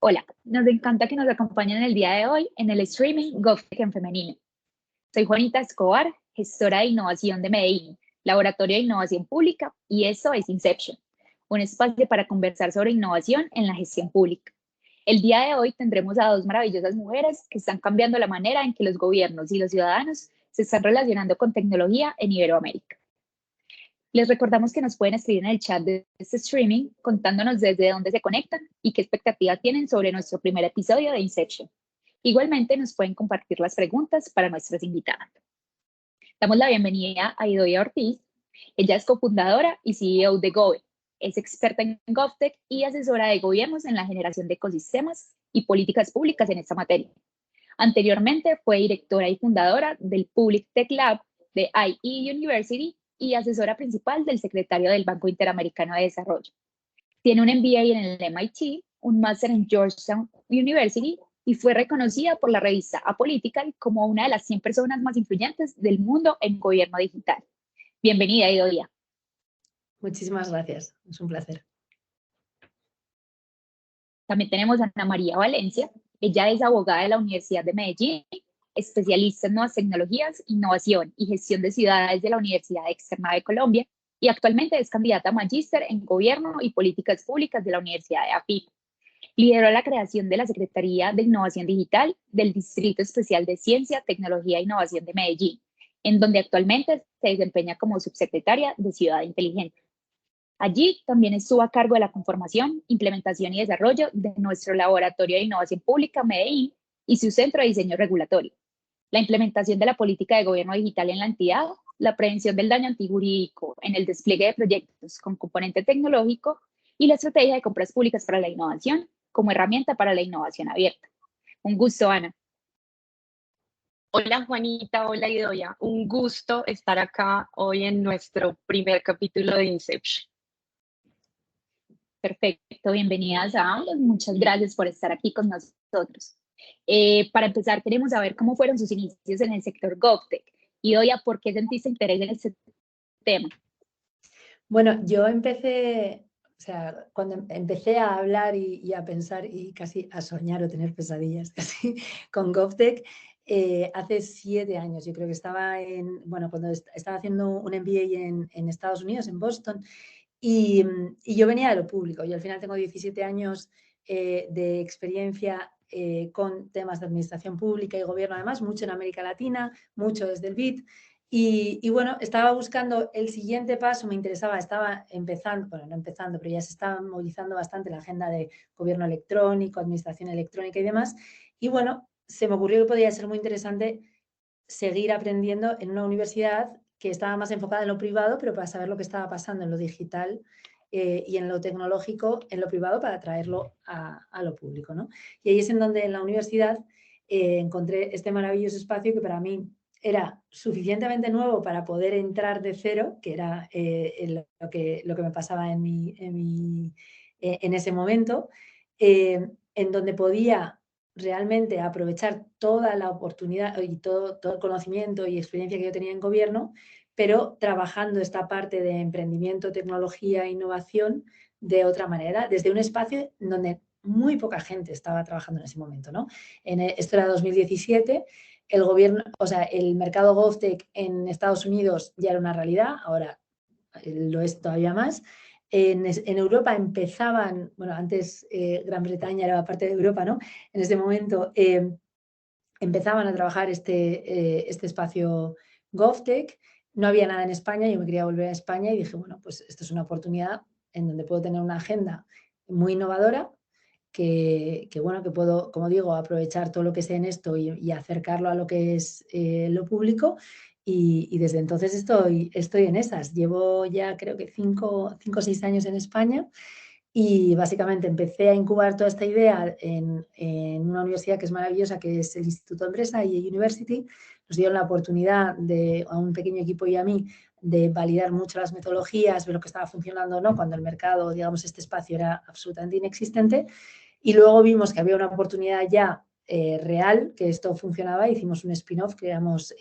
Hola, nos encanta que nos acompañen el día de hoy en el streaming GovTech en Femenino. Soy Juanita Escobar, gestora de innovación de Medellín, Laboratorio de Innovación Pública, y eso es Inception, un espacio para conversar sobre innovación en la gestión pública. El día de hoy tendremos a dos maravillosas mujeres que están cambiando la manera en que los gobiernos y los ciudadanos se están relacionando con tecnología en Iberoamérica. Les recordamos que nos pueden escribir en el chat de este streaming contándonos desde dónde se conectan y qué expectativa tienen sobre nuestro primer episodio de Inception. Igualmente nos pueden compartir las preguntas para nuestras invitadas. Damos la bienvenida a Idoia Ortiz. Ella es cofundadora y CEO de Gove. Es experta en GovTech y asesora de gobiernos en la generación de ecosistemas y políticas públicas en esta materia. Anteriormente fue directora y fundadora del Public Tech Lab de IE University y asesora principal del secretario del Banco Interamericano de Desarrollo. Tiene un MBA en el MIT, un máster en Georgetown University y fue reconocida por la revista Apolitical como una de las 100 personas más influyentes del mundo en gobierno digital. Bienvenida, Idoia. Muchísimas gracias, es un placer. También tenemos a Ana María Valencia. Ella es abogada de la Universidad de Medellín, especialista en nuevas tecnologías, innovación y gestión de ciudades de la Universidad Externa de Colombia y actualmente es candidata a magíster en Gobierno y Políticas Públicas de la Universidad de AFIP. Lideró la creación de la Secretaría de Innovación Digital del Distrito Especial de Ciencia, Tecnología e Innovación de Medellín, en donde actualmente se desempeña como subsecretaria de Ciudad Inteligente. Allí también estuvo a cargo de la conformación, implementación y desarrollo de nuestro Laboratorio de Innovación Pública Medellín y su Centro de Diseño Regulatorio, la implementación de la política de gobierno digital en la entidad, la prevención del daño antijurídico en el despliegue de proyectos con componente tecnológico y la estrategia de compras públicas para la innovación como herramienta para la innovación abierta. Un gusto, Ana. Hola Juanita, hola Idoia. Un gusto estar acá hoy en nuestro primer capítulo de Inception. Perfecto, bienvenidas a ambos. Muchas gracias por estar aquí con nosotros. Para empezar, queremos saber cómo fueron sus inicios en el sector GovTech. Idoia, ¿por qué sentiste interés en este tema? Bueno, yo empecé, cuando empecé a hablar y a pensar y casi a soñar o tener pesadillas casi con GovTech, hace 7 años. Yo creo que estaba cuando estaba haciendo un MBA en Estados Unidos, en Boston, y yo venía de lo público. Yo al final tengo 17 años de experiencia con temas de administración pública y gobierno, además, mucho en América Latina, mucho desde el BID. Y bueno, estaba buscando el siguiente paso, me interesaba, estaba empezando, bueno, no empezando, pero ya se estaba movilizando bastante la agenda de gobierno electrónico, administración electrónica y demás. Y bueno, se me ocurrió que podría ser muy interesante seguir aprendiendo en una universidad que estaba más enfocada en lo privado, pero para saber lo que estaba pasando en lo digital y en lo tecnológico, en lo privado, para traerlo a lo público, ¿no? Y ahí es en donde en la universidad encontré este maravilloso espacio que para mí era suficientemente nuevo para poder entrar de cero, que era lo que me pasaba en ese momento, en donde podía realmente aprovechar toda la oportunidad y todo el conocimiento y experiencia que yo tenía en gobierno, pero trabajando esta parte de emprendimiento, tecnología e innovación de otra manera, desde un espacio donde muy poca gente estaba trabajando en ese momento, ¿no? Esto era 2017, el gobierno, el mercado GovTech en Estados Unidos ya era una realidad, ahora lo es todavía más. En Europa empezaban, bueno, antes Gran Bretaña era parte de Europa, ¿no? En ese momento empezaban a trabajar este espacio GovTech. No había nada en España, yo me quería volver a España y dije, bueno, pues esto es una oportunidad en donde puedo tener una agenda muy innovadora, que puedo, como digo, aprovechar todo lo que sé en esto y acercarlo a lo que es lo público. Y desde entonces estoy en esas. Llevo ya creo que 5 o 6 años en España y básicamente empecé a incubar toda esta idea en una universidad que es maravillosa, que es el Instituto de Empresa, IE University. Nos dieron la oportunidad a un pequeño equipo y a mí de validar mucho las metodologías, ver lo que estaba funcionando o no, cuando el mercado, digamos, este espacio era absolutamente inexistente. Y luego vimos que había una oportunidad ya real que esto funcionaba, hicimos un spin-off, creamos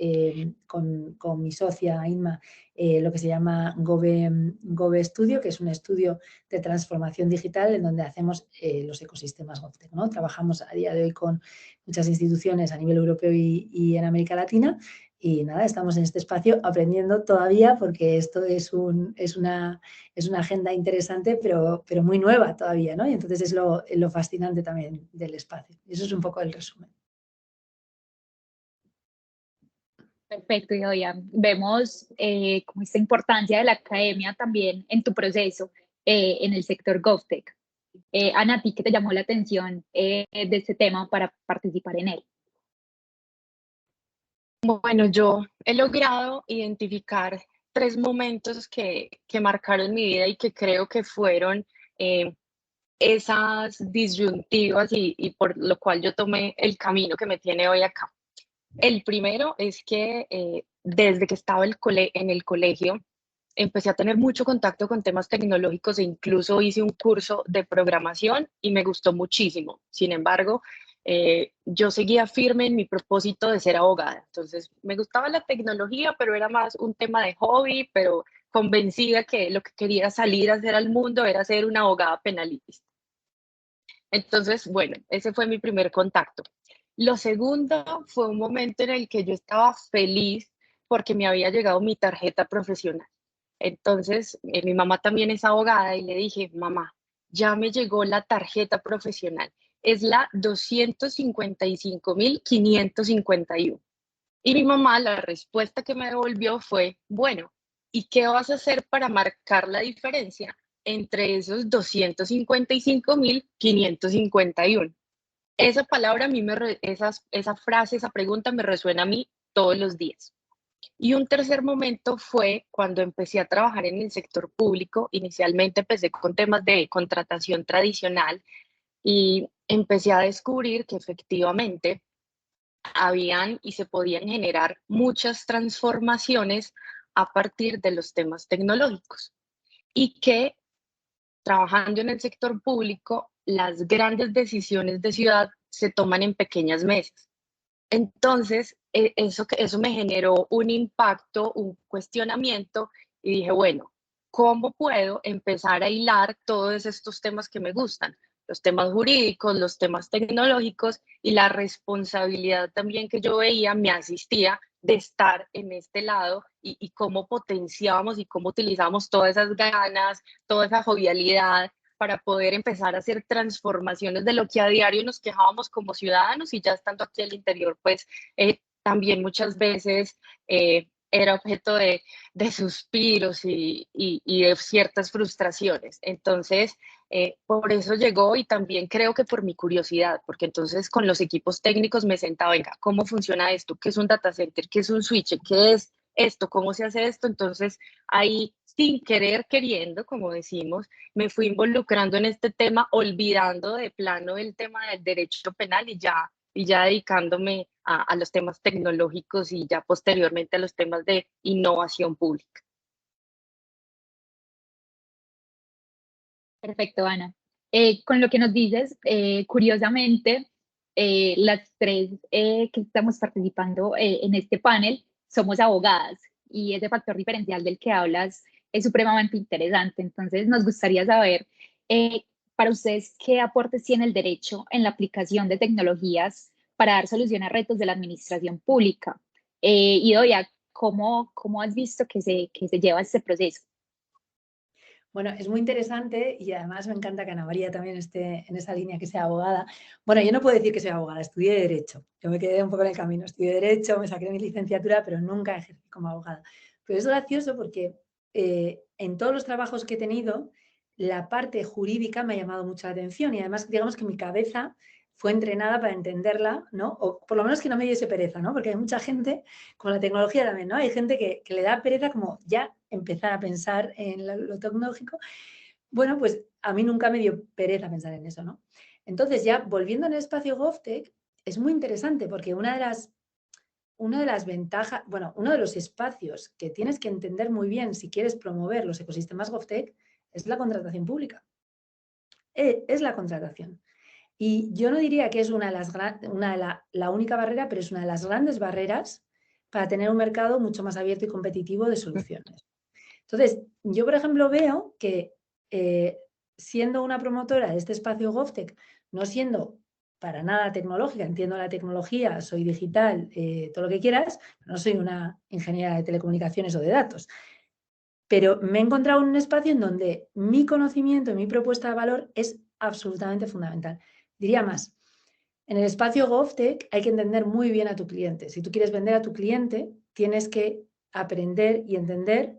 con mi socia Inma lo que se llama Gove Studio, que es un estudio de transformación digital en donde hacemos los ecosistemas GovTech, ¿no? Trabajamos a día de hoy con muchas instituciones a nivel europeo y en América Latina. Y nada, estamos en este espacio aprendiendo todavía porque esto es una agenda interesante, pero muy nueva todavía, ¿no? Y entonces es lo fascinante también del espacio. Y eso es un poco el resumen. Perfecto, Idoia. Vemos como esta importancia de la academia también en tu proceso en el sector GovTech. Ana, ¿a ti qué te llamó la atención de este tema para participar en él? Bueno, yo he logrado identificar 3 momentos que marcaron mi vida y que creo que fueron esas disyuntivas y por lo cual yo tomé el camino que me tiene hoy acá. El primero es que desde que estaba en el colegio empecé a tener mucho contacto con temas tecnológicos e incluso hice un curso de programación y me gustó muchísimo. Sin embargo, yo seguía firme en mi propósito de ser abogada. Entonces, me gustaba la tecnología, pero era más un tema de hobby, pero convencida que lo que quería salir a hacer al mundo era ser una abogada penalista. Entonces, bueno, ese fue mi primer contacto. Lo segundo fue un momento en el que yo estaba feliz porque me había llegado mi tarjeta profesional. Entonces, mi mamá también es abogada y le dije, mamá, ya me llegó la tarjeta profesional. Es la 255.551. Y mi mamá, la respuesta que me devolvió fue, bueno, ¿y qué vas a hacer para marcar la diferencia entre esos 255.551? Esa palabra a mí esa frase, esa pregunta me resuena a mí todos los días. Y un tercer momento fue cuando empecé a trabajar en el sector público. Inicialmente empecé con temas de contratación tradicional y empecé a descubrir que efectivamente habían y se podían generar muchas transformaciones a partir de los temas tecnológicos y que trabajando en el sector público, las grandes decisiones de ciudad se toman en pequeñas mesas. Entonces, eso me generó un impacto, un cuestionamiento y dije, bueno, ¿cómo puedo empezar a hilar todos estos temas que me gustan? Los temas jurídicos, los temas tecnológicos y la responsabilidad también que yo veía me asistía de estar en este lado y cómo potenciábamos y cómo utilizamos todas esas ganas, toda esa jovialidad para poder empezar a hacer transformaciones de lo que a diario nos quejábamos como ciudadanos y ya estando aquí al interior, pues también muchas veces era objeto de suspiros y de ciertas frustraciones. Entonces, por eso llegó y también creo que por mi curiosidad, porque entonces con los equipos técnicos me sentaba, venga, ¿cómo funciona esto? ¿Qué es un data center? ¿Qué es un switch? ¿Qué es esto? ¿Cómo se hace esto? Entonces, ahí, sin querer, queriendo, como decimos, me fui involucrando en este tema, olvidando de plano el tema del derecho penal y ya dedicándome a los temas tecnológicos y ya posteriormente a los temas de innovación pública. Perfecto, Ana. Con lo que nos dices, curiosamente, las tres que estamos participando en este panel somos abogadas y ese factor diferencial del que hablas es supremamente interesante. Entonces, nos gustaría saber, para ustedes, ¿qué aportes tiene el derecho en la aplicación de tecnologías para dar solución a retos de la administración pública? Idoia, ¿cómo has visto que se lleva este proceso? Bueno, es muy interesante y además me encanta que Ana María también esté en esa línea, que sea abogada. Bueno, yo no puedo decir que soy abogada, estudié Derecho. Yo me quedé un poco en el camino, estudié Derecho, me saqué mi licenciatura, pero nunca ejercí como abogada. Pero es gracioso porque en todos los trabajos que he tenido, la parte jurídica me ha llamado mucho la atención y además, digamos que mi cabeza fue entrenada para entenderla, ¿no? O por lo menos que no me diese pereza, ¿no? Porque hay mucha gente, con la tecnología también, ¿no? Hay gente que le da pereza como ya empezar a pensar en lo tecnológico. Bueno, pues a mí nunca me dio pereza pensar en eso, ¿no? Entonces ya volviendo en el espacio GovTech, es muy interesante porque una de las ventajas, bueno, uno de los espacios que tienes que entender muy bien si quieres promover los ecosistemas GovTech es la contratación pública. Es la contratación. Y yo no diría que es la única barrera, pero es una de las grandes barreras para tener un mercado mucho más abierto y competitivo de soluciones. Entonces, yo, por ejemplo, veo que siendo una promotora de este espacio GovTech, no siendo para nada tecnológica, entiendo la tecnología, soy digital, todo lo que quieras, no soy una ingeniera de telecomunicaciones o de datos, pero me he encontrado en un espacio en donde mi conocimiento y mi propuesta de valor es absolutamente fundamental. Diría más, en el espacio GovTech hay que entender muy bien a tu cliente. Si tú quieres vender a tu cliente, tienes que aprender y entender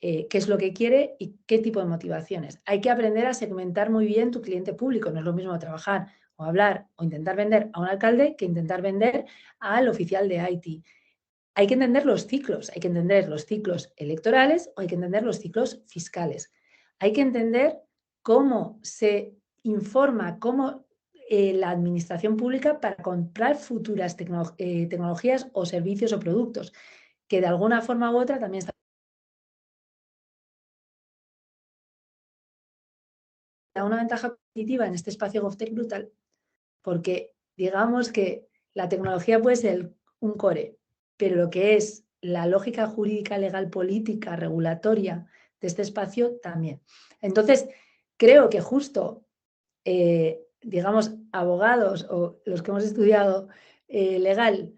qué es lo que quiere y qué tipo de motivaciones. Hay que aprender a segmentar muy bien tu cliente público. No es lo mismo trabajar o hablar o intentar vender a un alcalde que intentar vender al oficial de IT. Hay que entender los ciclos. Hay que entender los ciclos electorales o hay que entender los ciclos fiscales. Hay que entender cómo se informa, cómo la administración pública para comprar futuras tecnologías o servicios o productos, que de alguna forma u otra también está una ventaja competitiva en este espacio GovTech brutal, porque digamos que la tecnología puede ser un core, pero lo que es la lógica jurídica, legal, política, regulatoria de este espacio también. Entonces, creo que justo, digamos, abogados o los que hemos estudiado legal,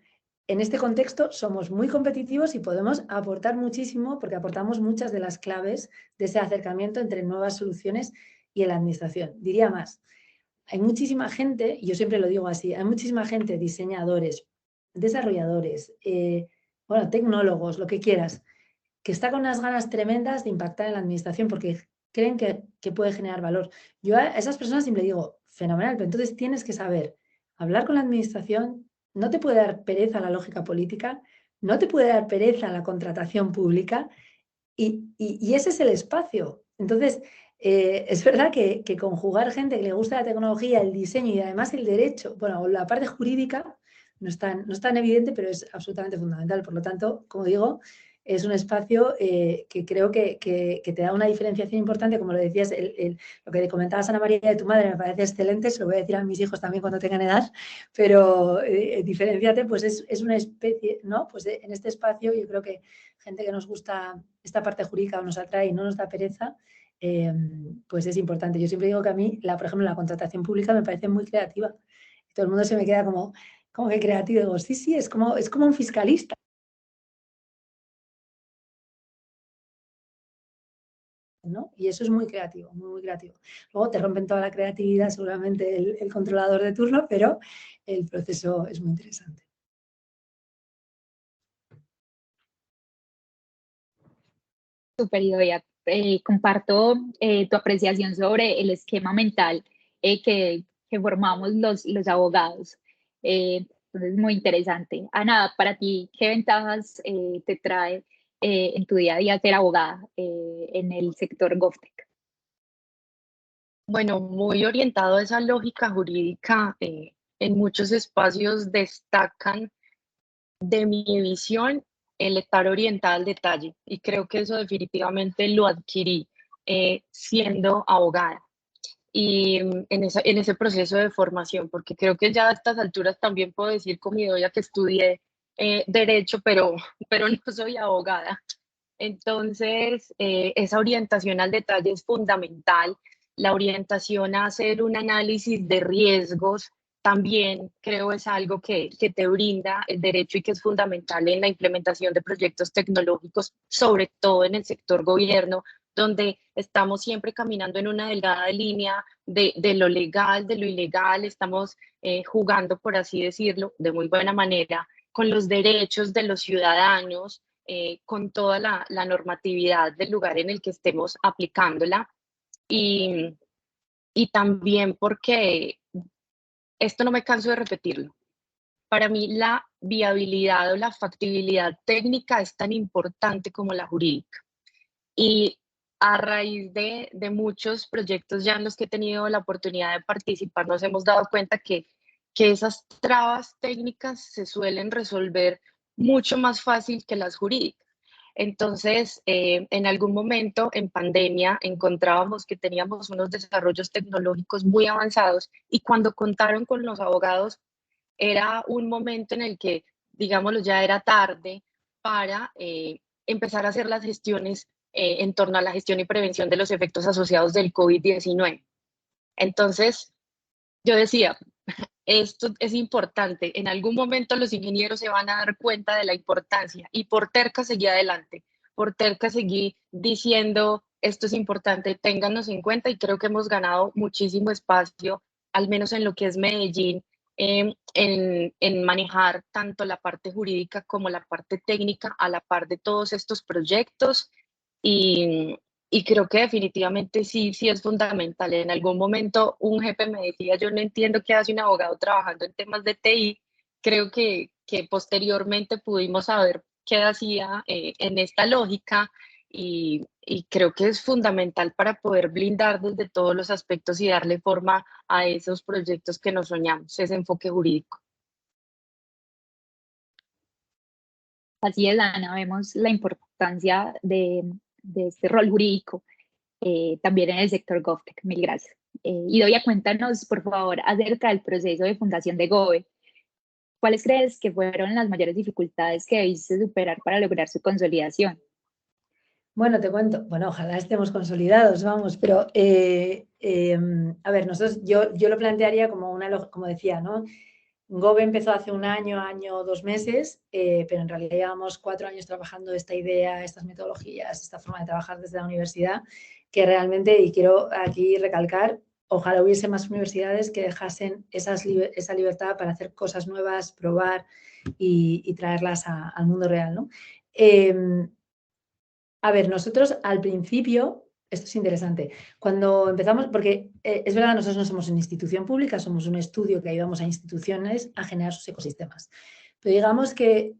en este contexto somos muy competitivos y podemos aportar muchísimo porque aportamos muchas de las claves de ese acercamiento entre nuevas soluciones y en la administración. Diría más, hay muchísima gente, y yo siempre lo digo así, hay muchísima gente, diseñadores, desarrolladores, bueno, tecnólogos, lo que quieras, que está con unas ganas tremendas de impactar en la administración porque creen que puede generar valor. Yo a esas personas siempre digo, fenomenal, pero entonces tienes que saber hablar con la administración, no te puede dar pereza la lógica política, no te puede dar pereza la contratación pública y ese es el espacio. Entonces, es verdad que conjugar gente que le gusta la tecnología, el diseño y además el derecho, bueno, la parte jurídica no es tan evidente, pero es absolutamente fundamental. Por lo tanto, como digo, es un espacio que creo que te da una diferenciación importante, como lo decías, lo que comentabas, Ana María, de tu madre, me parece excelente, se lo voy a decir a mis hijos también cuando tengan edad, pero diferenciate, pues es una especie, ¿no? Pues en este espacio yo creo que gente que nos gusta esta parte jurídica o nos atrae y no nos da pereza, pues es importante. Yo siempre digo que a mí, por ejemplo, la contratación pública me parece muy creativa. Todo el mundo se me queda como que creativo. Digo, sí, es como un fiscalista, ¿no? Y eso es muy creativo, muy, muy creativo. Luego te rompen toda la creatividad seguramente el controlador de turno, pero el proceso es muy interesante. Súper, Idoia. Comparto tu apreciación sobre el esquema mental que formamos los abogados. Entonces, muy interesante. Ana, para ti, ¿qué ventajas te trae en tu día a día ser abogada en el sector GovTech? Bueno, muy orientado a esa lógica jurídica, en muchos espacios destacan de mi visión el estar orientada al detalle y creo que eso definitivamente lo adquirí siendo abogada y en ese proceso de formación, porque creo que ya a estas alturas también puedo decir con mi Idoia que estudié derecho, pero no soy abogada. Entonces, esa orientación al detalle es fundamental. La orientación a hacer un análisis de riesgos también creo es algo que te brinda el derecho y que es fundamental en la implementación de proyectos tecnológicos, sobre todo en el sector gobierno, donde estamos siempre caminando en una delgada línea de lo legal, de lo ilegal, estamos jugando, por así decirlo, de muy buena manera con los derechos de los ciudadanos, con toda la normatividad del lugar en el que estemos aplicándola y también porque esto no me canso de repetirlo. Para mí la viabilidad o la factibilidad técnica es tan importante como la jurídica. Y a raíz de muchos proyectos ya en los que he tenido la oportunidad de participar, nos hemos dado cuenta que esas trabas técnicas se suelen resolver mucho más fácil que las jurídicas. Entonces, en algún momento en pandemia encontrábamos que teníamos unos desarrollos tecnológicos muy avanzados y cuando contaron con los abogados era un momento en el que, digámoslo, ya era tarde para empezar a hacer las gestiones en torno a la gestión y prevención de los efectos asociados del COVID-19. Entonces, yo decía, esto es importante, en algún momento los ingenieros se van a dar cuenta de la importancia y por terca seguí adelante, por terca seguí diciendo, esto es importante, téngannos en cuenta y creo que hemos ganado muchísimo espacio, al menos en lo que es Medellín, en manejar tanto la parte jurídica como la parte técnica a la par de todos estos proyectos y, y creo que definitivamente sí, sí es fundamental. En algún momento un jefe me decía, yo no entiendo qué hace un abogado trabajando en temas de TI. Creo que posteriormente pudimos saber qué hacía en esta lógica y creo que es fundamental para poder blindar desde todos los aspectos y darle forma a esos proyectos que nos soñamos, ese enfoque jurídico. Así es, Ana, vemos la importancia de este rol jurídico también en el sector GovTech. Mil gracias. Y Doya, cuéntanos, por favor, acerca del proceso de fundación de Gove. ¿Cuáles crees que fueron las mayores dificultades que debiste superar para lograr su consolidación? Bueno, te cuento, bueno, ojalá estemos consolidados, vamos, pero a ver, nosotros, yo lo plantearía como como decía, ¿no? Gove empezó hace un año, 2 meses, pero en realidad llevamos 4 años trabajando esta idea, estas metodologías, esta forma de trabajar desde la universidad, que realmente, y quiero aquí recalcar, ojalá hubiese más universidades que dejasen esa libertad para hacer cosas nuevas, probar y traerlas al mundo real, ¿no? A ver, nosotros al principio, esto es interesante, cuando empezamos, porque es verdad, nosotros no somos una institución pública, somos un estudio que ayudamos a instituciones a generar sus ecosistemas. Pero digamos que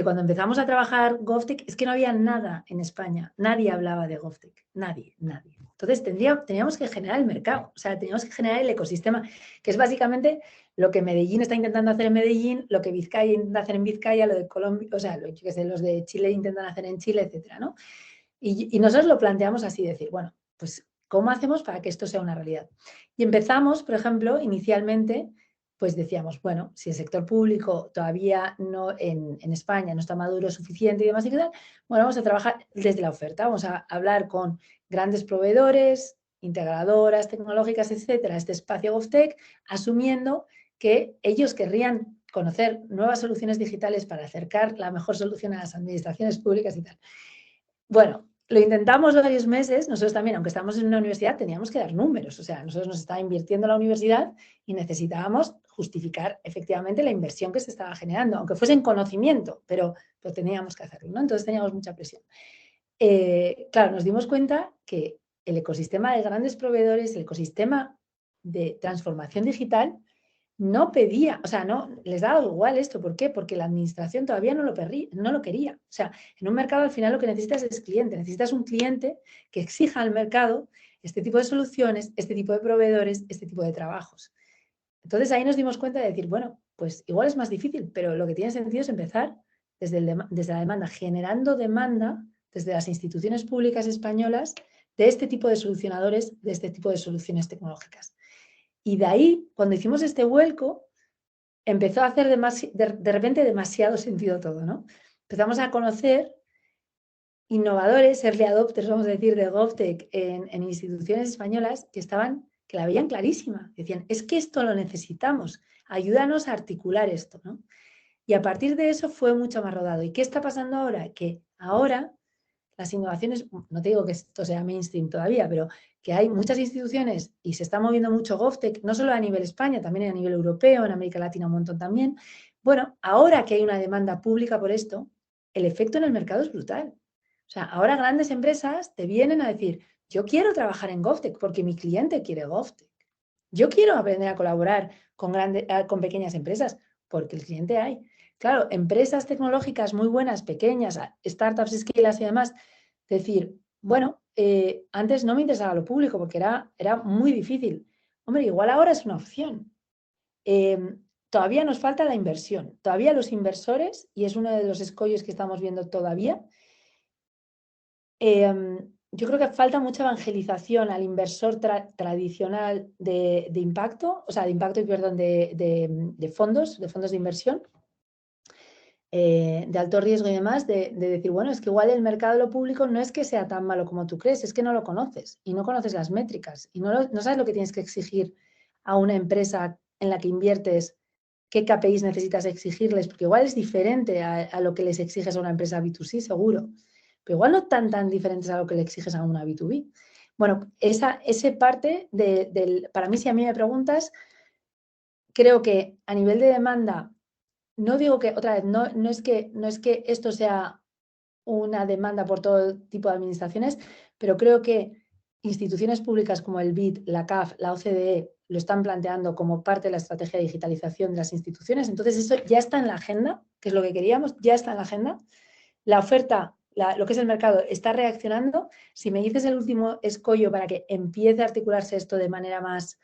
cuando empezamos a trabajar GovTech es que no había nada en España, nadie hablaba de GovTech, nadie. Entonces teníamos que generar el mercado, o sea, teníamos que generar el ecosistema, que es básicamente lo que Medellín está intentando hacer en Medellín, lo que Vizcaya intenta hacer en Vizcaya, lo de Colombia, o sea, los de Chile intentan hacer en Chile, etcétera, ¿no? Y nosotros lo planteamos así, decir, bueno, pues, ¿cómo hacemos para que esto sea una realidad? Y empezamos, por ejemplo, inicialmente, pues decíamos, bueno, si el sector público todavía no en España no está maduro suficiente y demás y tal, bueno, vamos a trabajar desde la oferta, vamos a hablar con grandes proveedores, integradoras tecnológicas, etcétera, este espacio GovTech, asumiendo que ellos querrían conocer nuevas soluciones digitales para acercar la mejor solución a las administraciones públicas y tal. Bueno, lo intentamos varios meses, nosotros también, aunque estamos en una universidad, teníamos que dar números, o sea, nosotros nos estaba invirtiendo la universidad y necesitábamos justificar efectivamente la inversión que se estaba generando, aunque fuese en conocimiento, pero teníamos que hacerlo, ¿no? Entonces teníamos mucha presión. Claro, nos dimos cuenta que el ecosistema de grandes proveedores, el ecosistema de transformación digital, no pedía, o sea, no les daba igual esto. ¿Por qué? Porque la administración todavía no lo quería. O sea, en un mercado al final lo que necesitas es cliente. Necesitas un cliente que exija al mercado este tipo de soluciones, este tipo de proveedores, este tipo de trabajos. Entonces ahí nos dimos cuenta de decir, bueno, pues igual es más difícil, pero lo que tiene sentido es empezar desde la demanda, generando demanda desde las instituciones públicas españolas de este tipo de solucionadores, de este tipo de soluciones tecnológicas. Y de ahí, cuando hicimos este vuelco, empezó a hacer de repente demasiado sentido todo, ¿no? Empezamos a conocer innovadores, early adopters, vamos a decir, de GovTech en instituciones españolas que la veían clarísima. Decían, es que esto lo necesitamos, ayúdanos a articular esto, ¿no? Y a partir de eso fue mucho más rodado. ¿Y qué está pasando ahora? Que ahora las innovaciones, no te digo que esto sea mainstream todavía, pero que hay muchas instituciones y se está moviendo mucho GovTech, no solo a nivel España, también a nivel europeo, en América Latina un montón también. Bueno, ahora que hay una demanda pública por esto, el efecto en el mercado es brutal. O sea, ahora grandes empresas te vienen a decir, yo quiero trabajar en GovTech porque mi cliente quiere GovTech. Yo quiero aprender a colaborar con pequeñas empresas porque el cliente hay. Claro, empresas tecnológicas muy buenas, pequeñas, startups, scale-ups y demás, decir, bueno, antes no me interesaba lo público porque era muy difícil. Hombre, igual ahora es una opción. Todavía nos falta la inversión. Todavía los inversores, y es uno de los escollos que estamos viendo todavía, Yo creo que falta mucha evangelización al inversor tradicional de impacto, o sea, de impacto, perdón, de fondos de inversión, de alto riesgo y demás, de decir, bueno, es que igual el mercado de lo público no es que sea tan malo como tú crees, es que no lo conoces y no conoces las métricas y no sabes lo que tienes que exigir a una empresa en la que inviertes, qué KPIs necesitas exigirles, porque igual es diferente a lo que les exiges a una empresa B2C, seguro, pero igual no tan diferentes a lo que le exiges a una B2B. Bueno, ese parte para mí, si a mí me preguntas, creo que a nivel de demanda, no digo que, otra vez, no es que esto sea una demanda por todo tipo de administraciones, pero creo que instituciones públicas como el BID, la CAF, la OCDE lo están planteando como parte de la estrategia de digitalización de las instituciones. Entonces eso ya está en la agenda, que es lo que queríamos, ya está en la agenda. La oferta, lo que es el mercado, está reaccionando. Si me dices el último escollo para que empiece a articularse esto de manera más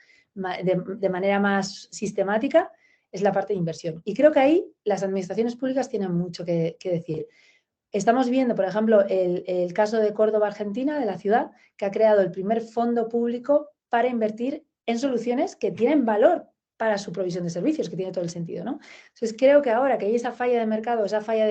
sistemática, es la parte de inversión. Y creo que ahí las administraciones públicas tienen mucho que decir. Estamos viendo, por ejemplo, el caso de Córdoba, Argentina, de la ciudad, que ha creado el primer fondo público para invertir en soluciones que tienen valor para su provisión de servicios, que tiene todo el sentido, ¿no? Entonces, creo que ahora que hay esa falla de mercado, esa falla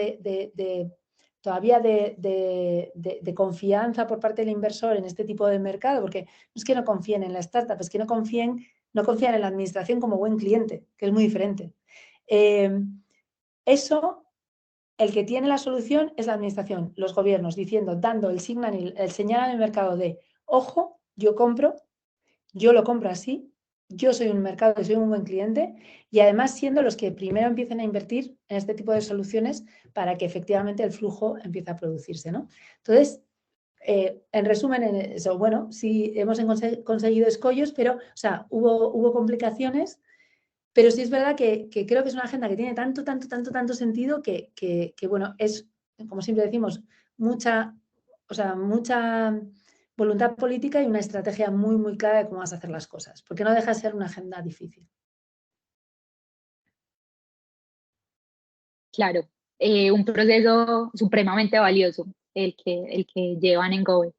todavía de confianza por parte del inversor en este tipo de mercado, porque no es que no confíen en la startup, es que no confían en la administración como buen cliente, que es muy diferente. Eso, el que tiene la solución es la administración, los gobiernos, dando el señal al mercado de, ojo, yo lo compro así, yo soy un mercado, soy un buen cliente, y además siendo los que primero empiecen a invertir en este tipo de soluciones para que efectivamente el flujo empiece a producirse, ¿no? Entonces, en resumen, en eso, bueno, sí hemos conseguido escollos, pero, o sea, hubo complicaciones, pero sí es verdad que creo que es una agenda que tiene tanto sentido que bueno, es, como siempre decimos, mucha voluntad política y una estrategia muy clara de cómo vas a hacer las cosas, porque no deja de ser una agenda difícil. Claro, un proceso supremamente valioso el que llevan en Gove.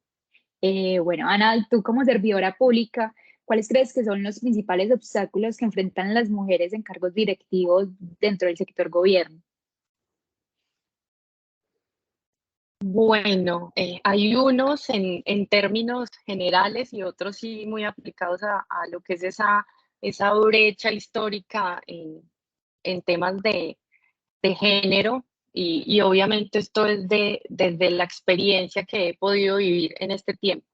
Bueno, Ana, tú como servidora pública, ¿cuáles crees que son los principales obstáculos que enfrentan las mujeres en cargos directivos dentro del sector gobierno? Bueno, hay unos en términos generales y otros sí muy aplicados a lo que es esa brecha histórica en temas de género y obviamente esto es desde la experiencia que he podido vivir en este tiempo.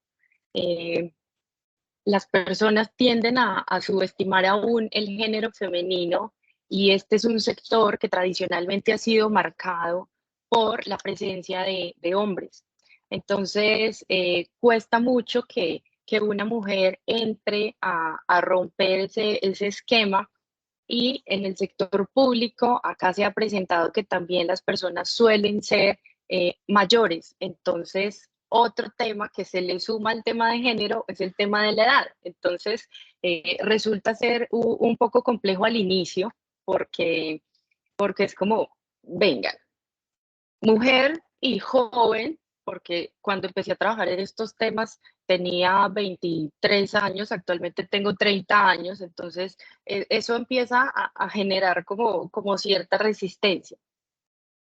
Las personas tienden a subestimar aún el género femenino y este es un sector que tradicionalmente ha sido marcado por la presencia de hombres. Entonces, cuesta mucho que una mujer entre a romper ese esquema y en el sector público acá se ha presentado que también las personas suelen ser mayores. Entonces, otro tema que se le suma al tema de género es el tema de la edad. Entonces, resulta ser un poco complejo al inicio porque es como, venga, mujer y joven, porque cuando empecé a trabajar en estos temas tenía 23 años, actualmente tengo 30 años, entonces eso empieza a generar como cierta resistencia.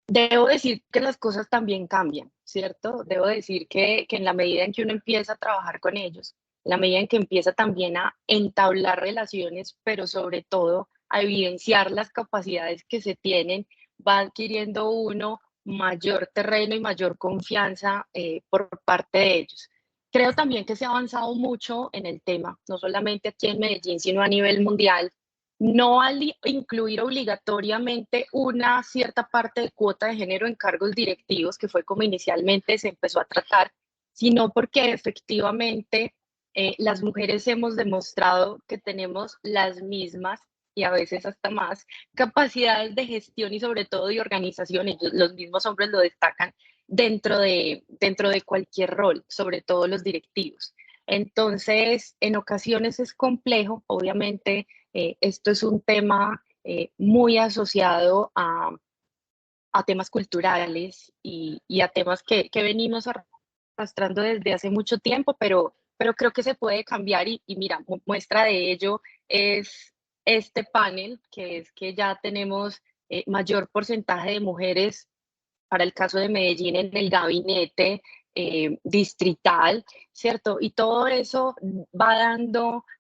Debo decir que las cosas también cambian, ¿cierto? Debo decir que en la medida en que uno empieza a trabajar con ellos, en la medida en que empieza también a entablar relaciones, pero sobre todo a evidenciar las capacidades que se tienen, va adquiriendo uno mayor terreno y mayor confianza por parte de ellos. Creo también que se ha avanzado mucho en el tema, no solamente aquí en Medellín, sino a nivel mundial, no al incluir obligatoriamente una cierta parte de cuota de género en cargos directivos, que fue como inicialmente se empezó a tratar, sino porque efectivamente las mujeres hemos demostrado que tenemos las mismas y a veces hasta más capacidades de gestión y sobre todo de organización. Ellos, los mismos hombres lo destacan dentro de cualquier rol, sobre todo los directivos. Entonces, en ocasiones es complejo, obviamente esto es un tema muy asociado a temas culturales y a temas que venimos arrastrando desde hace mucho tiempo, pero creo que se puede cambiar y mira, muestra de ello es este panel, que es que ya tenemos mayor porcentaje de mujeres para el caso de Medellín en el gabinete distrital, ¿cierto? Y todo eso va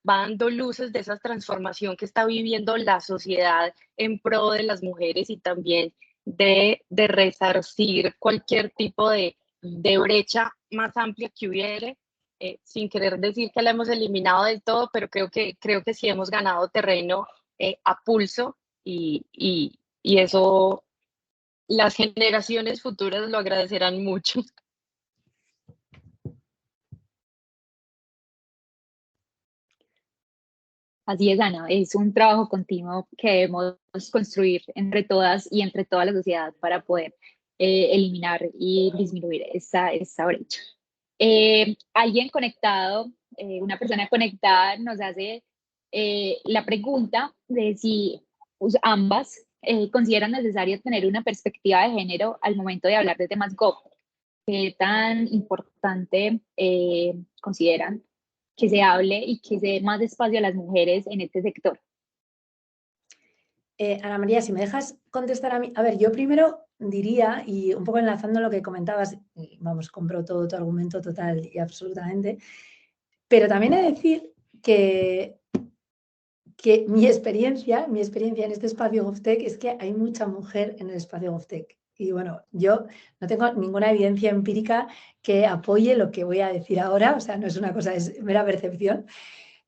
dando luces de esa transformación que está viviendo la sociedad en pro de las mujeres y también de resarcir cualquier tipo de brecha más amplia que hubiere, sin querer decir que la hemos eliminado del todo, pero creo que sí hemos ganado terreno a pulso y eso las generaciones futuras lo agradecerán mucho. Así es, Ana, es un trabajo continuo que debemos construir entre todas y entre toda la sociedad para poder eliminar y disminuir esa brecha. Alguien conectado, una persona conectada nos hace la pregunta de si ambas consideran necesario tener una perspectiva de género al momento de hablar de temas GovTech. ¿Qué tan importante consideran que se hable y que se dé más espacio a las mujeres en este sector? Ana María, si me dejas contestar a mí. A ver, yo primero diría, y un poco enlazando lo que comentabas, vamos, compro todo tu argumento total y absolutamente, pero también he de decir que mi experiencia en este espacio GovTech es que hay mucha mujer en el espacio GovTech. Y bueno, yo no tengo ninguna evidencia empírica que apoye lo que voy a decir ahora, o sea, no es una cosa, es mera percepción.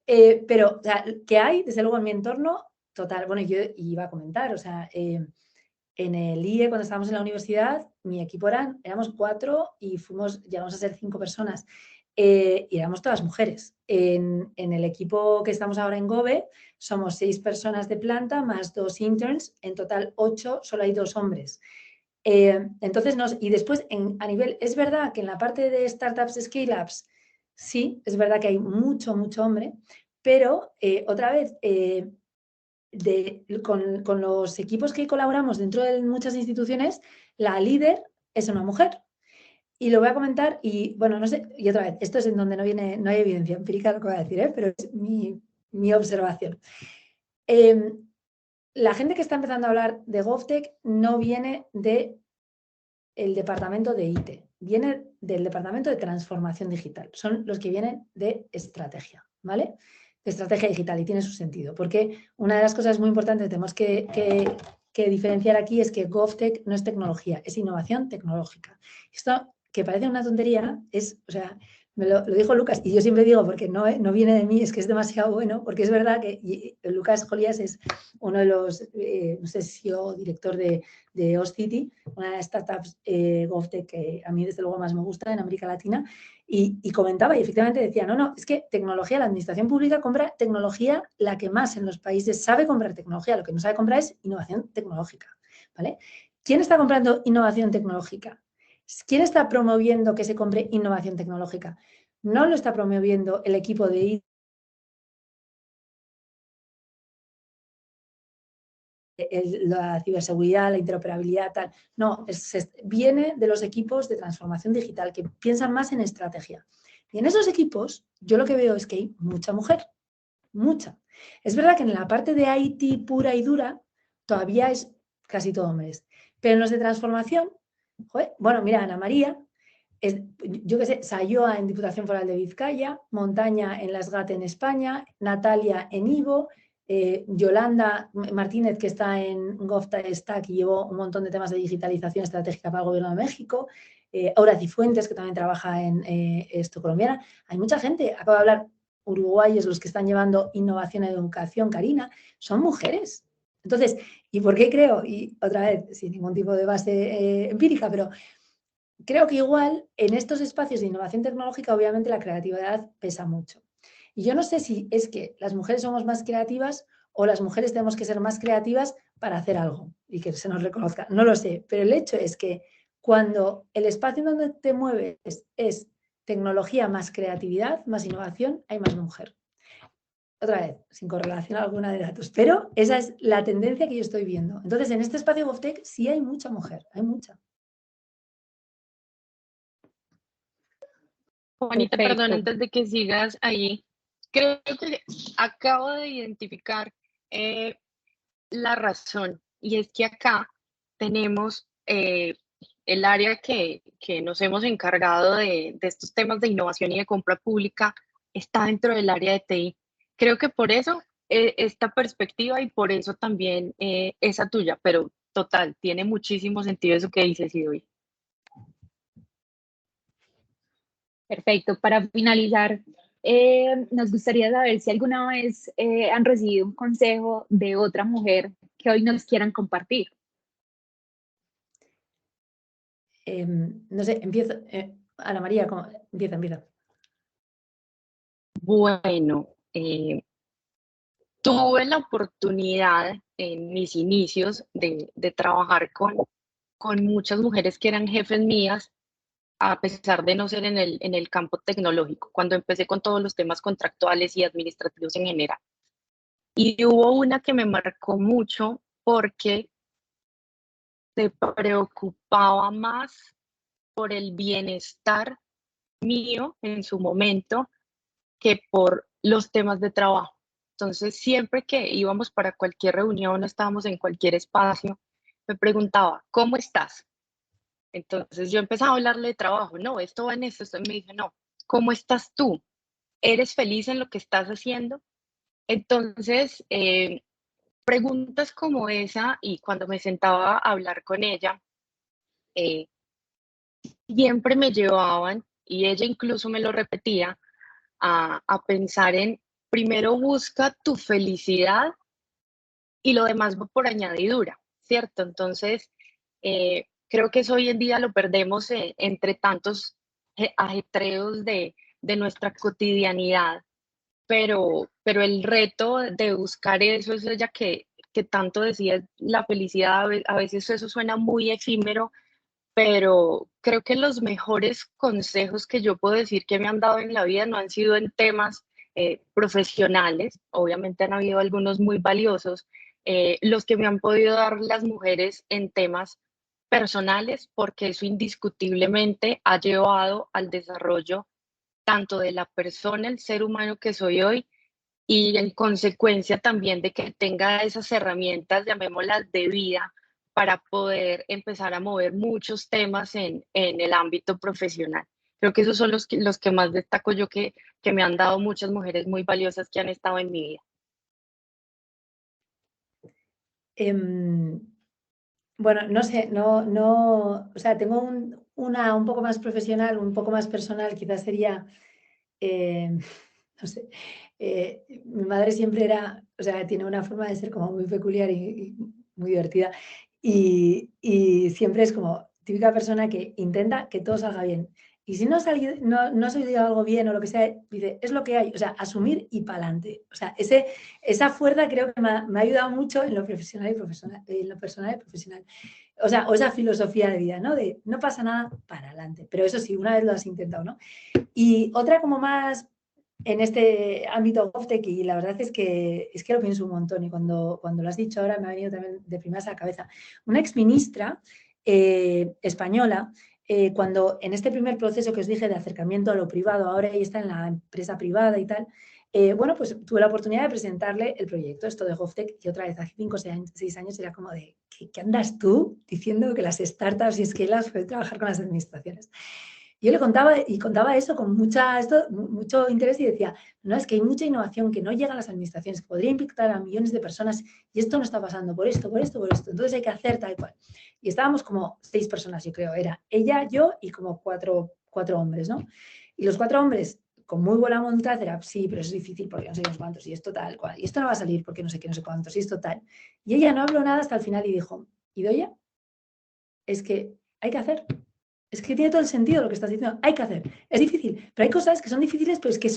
Pero, o sea, que hay, desde luego, en mi entorno, total. Bueno, yo iba a comentar, o sea, en el IE, cuando estábamos en la universidad, mi equipo éramos 4 y llegamos a ser 5 personas. Y éramos todas mujeres. En el equipo que estamos ahora en Gove, somos 6 personas de planta más 2 interns, en total 8, solo hay 2 hombres. Entonces, y después, a nivel, es verdad que en la parte de startups, scale-ups, sí, es verdad que hay mucho hombre, pero otra vez, con los equipos que colaboramos dentro de muchas instituciones, la líder es una mujer. Y lo voy a comentar y, bueno, no sé, y otra vez, esto es en donde no hay evidencia empírica lo que voy a decir, pero es mi observación. La gente que está empezando a hablar de GovTech no viene del departamento de IT, viene del departamento de transformación digital. Son los que vienen de estrategia, ¿vale? De estrategia digital, y tiene su sentido, porque una de las cosas muy importantes que tenemos que diferenciar aquí es que GovTech no es tecnología, es innovación tecnológica. Esto, que parece una tontería, o sea, lo dijo Lucas, y yo siempre digo, porque no viene de mí, es que es demasiado bueno, porque es verdad que Lucas Jolías es uno de los, no sé si yo, director de OSCity, una de las startups GovTech que a mí desde luego más me gusta en América Latina, y comentaba y efectivamente decía, no, es que tecnología, la administración pública compra tecnología, la que más en los países sabe comprar tecnología, lo que no sabe comprar es innovación tecnológica, ¿vale? ¿Quién está comprando innovación tecnológica? ¿Quién está promoviendo que se compre innovación tecnológica? No lo está promoviendo el equipo de la ciberseguridad, la interoperabilidad, tal. No, viene de los equipos de transformación digital que piensan más en estrategia. Y en esos equipos, yo lo que veo es que hay mucha mujer, mucha. Es verdad que en la parte de IT pura y dura todavía es casi todo hombres, pero en los de transformación, bueno, mira, Ana María, yo qué sé, Sayoa en Diputación Foral de Vizcaya, Montaña en Las GAT en España, Natalia en Ivo, Yolanda Martínez, que está en GovStack y llevó un montón de temas de digitalización estratégica para el Gobierno de México, Aura Cifuentes, que también trabaja en esto colombiana. Hay mucha gente, acabo de hablar, uruguayos, los que están llevando innovación en educación, Karina, son mujeres. Entonces, ¿y por qué creo? Y otra vez, sin ningún tipo de base empírica, pero creo que igual en estos espacios de innovación tecnológica, obviamente la creatividad pesa mucho. Y yo no sé si es que las mujeres somos más creativas o las mujeres tenemos que ser más creativas para hacer algo y que se nos reconozca. No lo sé, pero el hecho es que cuando el espacio en donde te mueves es tecnología más creatividad, más innovación, hay más mujer. Otra vez, sin correlación alguna de datos, pero esa es la tendencia que yo estoy viendo. Entonces, en este espacio GovTech sí hay mucha mujer, hay mucha. Juanita, perdón, Perfecto. antes de que sigas ahí, creo que acabo de identificar eh, la razón, y es que acá tenemos el área que nos hemos encargado de estos temas de innovación y de compra pública, está dentro del área de TI. Creo que por eso esta perspectiva y por eso también esa tuya, pero total, tiene muchísimo sentido eso que dices, Idoia. Perfecto. Para finalizar, nos gustaría saber si alguna vez han recibido un consejo de otra mujer que hoy nos quieran compartir. No sé, empiezo. Ana María, empieza. Bueno, tuve la oportunidad en mis inicios de trabajar con muchas mujeres que eran jefes mías, a pesar de no ser en el campo tecnológico, cuando empecé con todos los temas contractuales y administrativos en general. Y hubo una que me marcó mucho porque se preocupaba más por el bienestar mío en su momento que por los temas de trabajo. Entonces, siempre que íbamos para cualquier reunión, estábamos en cualquier espacio, me preguntaba, ¿cómo estás? Entonces yo empezaba a hablarle de trabajo, no, esto va en esto, esto, y me dice, no, ¿cómo estás tú? ¿Eres feliz en lo que estás haciendo? Entonces, preguntas como esa, y cuando me sentaba a hablar con ella, eh, siempre me llevaban, y ella incluso me lo repetía, a pensar en, primero busca tu felicidad y lo demás va por añadidura, ¿cierto? Entonces, creo que eso hoy en día lo perdemos entre tantos ajetreos de nuestra cotidianidad, pero el reto de buscar eso es ella que tanto decía, la felicidad, a veces eso suena muy efímero, pero creo que los mejores consejos que yo puedo decir que me han dado en la vida no han sido en temas profesionales, obviamente han habido algunos muy valiosos, los que me han podido dar las mujeres en temas personales, porque eso indiscutiblemente ha llevado al desarrollo tanto de la persona, el ser humano que soy hoy, y en consecuencia también de que tenga esas herramientas, llamémoslas de vida, para poder empezar a mover muchos temas en el ámbito profesional. Creo que esos son los que más destaco yo que me han dado muchas mujeres muy valiosas que han estado en mi vida. Bueno, no sé, no, o sea, tengo una un poco más profesional, un poco más personal, quizás sería, no sé, mi madre siempre era, o sea, tiene una forma de ser como muy peculiar y muy divertida y siempre es como típica persona que intenta que todo salga bien. Y si no, no se diga algo bien o lo que sea, dice, es lo que hay, o sea, asumir y para adelante. O sea, esa fuerza creo que me ha ayudado mucho en lo profesional y profesional, en lo personal y profesional. O sea, o esa filosofía de vida, ¿no? De no pasa nada, para adelante. Pero eso sí, una vez lo has intentado, ¿no? Y otra como más en este ámbito GovTech, y la verdad es que lo pienso un montón, y cuando lo has dicho ahora me ha venido también de primeras a la cabeza. Una exministra española, cuando en este primer proceso que os dije de acercamiento a lo privado, ahora ella está en la empresa privada y tal, bueno, pues tuve la oportunidad de presentarle el proyecto, esto de GovTech, y otra vez hace 5 o 6 años era como de, ¿qué andas tú diciendo que las startups y scale-ups pueden trabajar con las administraciones? Yo le contaba eso con mucho interés y decía, no, es que hay mucha innovación que no llega a las administraciones, que podría impactar a millones de personas y esto no está pasando por esto. Entonces hay que hacer tal cual. Y estábamos como 6 personas, yo creo. Era ella, yo y como cuatro hombres, ¿no? Y los 4 hombres, con muy buena voluntad, era, sí, pero es difícil porque no sé cuántos, y esto tal cual, y esto no va a salir porque no sé qué, no sé cuántos, y esto tal. Y ella no habló nada hasta el final y dijo, Idoia, es que hay que hacer. Es que tiene todo el sentido lo que estás diciendo. Hay que hacer. Es difícil, pero hay cosas que son difíciles, pero es que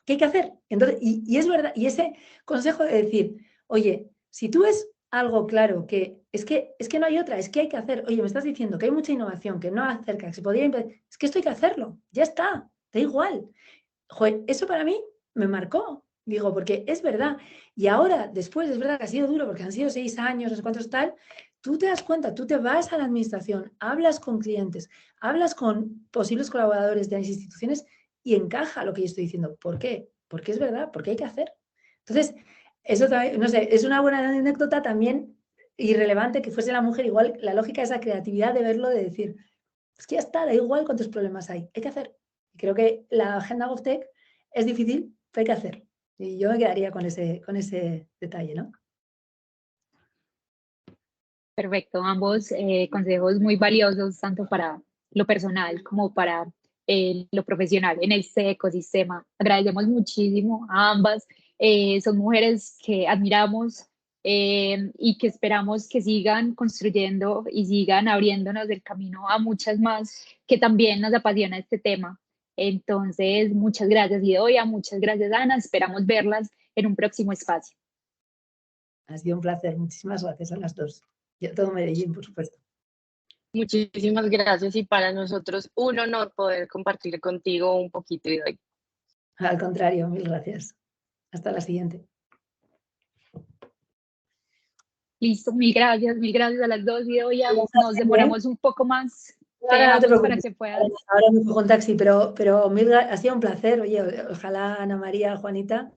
que hay que hacer. Entonces, y es verdad, y ese consejo de decir, oye, si tú ves algo claro, que es que no hay otra, es que hay que hacer, oye, me estás diciendo que hay mucha innovación, que no acerca, que se podría es que esto hay que hacerlo, ya está, da igual. Joder, eso para mí me marcó, digo, porque es verdad. Y ahora, después, es verdad que ha sido duro, porque han sido 6 años, no sé cuántos tal, tú te das cuenta, tú te vas a la administración, hablas con clientes, hablas con posibles colaboradores de las instituciones y encaja lo que yo estoy diciendo. ¿Por qué? Porque es verdad, porque hay que hacer. Entonces, eso también, no sé, es una buena anécdota también irrelevante que fuese la mujer, igual la lógica, esa creatividad de verlo, de decir, es que ya está, da igual cuántos problemas hay que hacer. Y creo que la agenda GovTech es difícil, pero hay que hacer. Y yo me quedaría con ese detalle, ¿no? Perfecto, ambos consejos muy valiosos, tanto para lo personal como para lo profesional en este ecosistema. Agradecemos muchísimo a ambas. Son mujeres que admiramos y que esperamos que sigan construyendo y sigan abriéndonos el camino a muchas más que también nos apasiona este tema. Entonces, muchas gracias, Idoia, muchas gracias, Ana. Esperamos verlas en un próximo espacio. Ha sido un placer. Muchísimas gracias a las dos. Y a todo Medellín, por supuesto. Muchísimas gracias y para nosotros un honor poder compartir contigo un poquito de hoy. Al contrario, mil gracias. Hasta la siguiente. Listo, mil gracias a las dos, Idoia. Nos demoramos un poco más. Te Ahora no te dejamos para preocupes. que puedas. Ahora me cojo un taxi, pero ha sido un placer. Oye, ojalá Ana María, Juanita,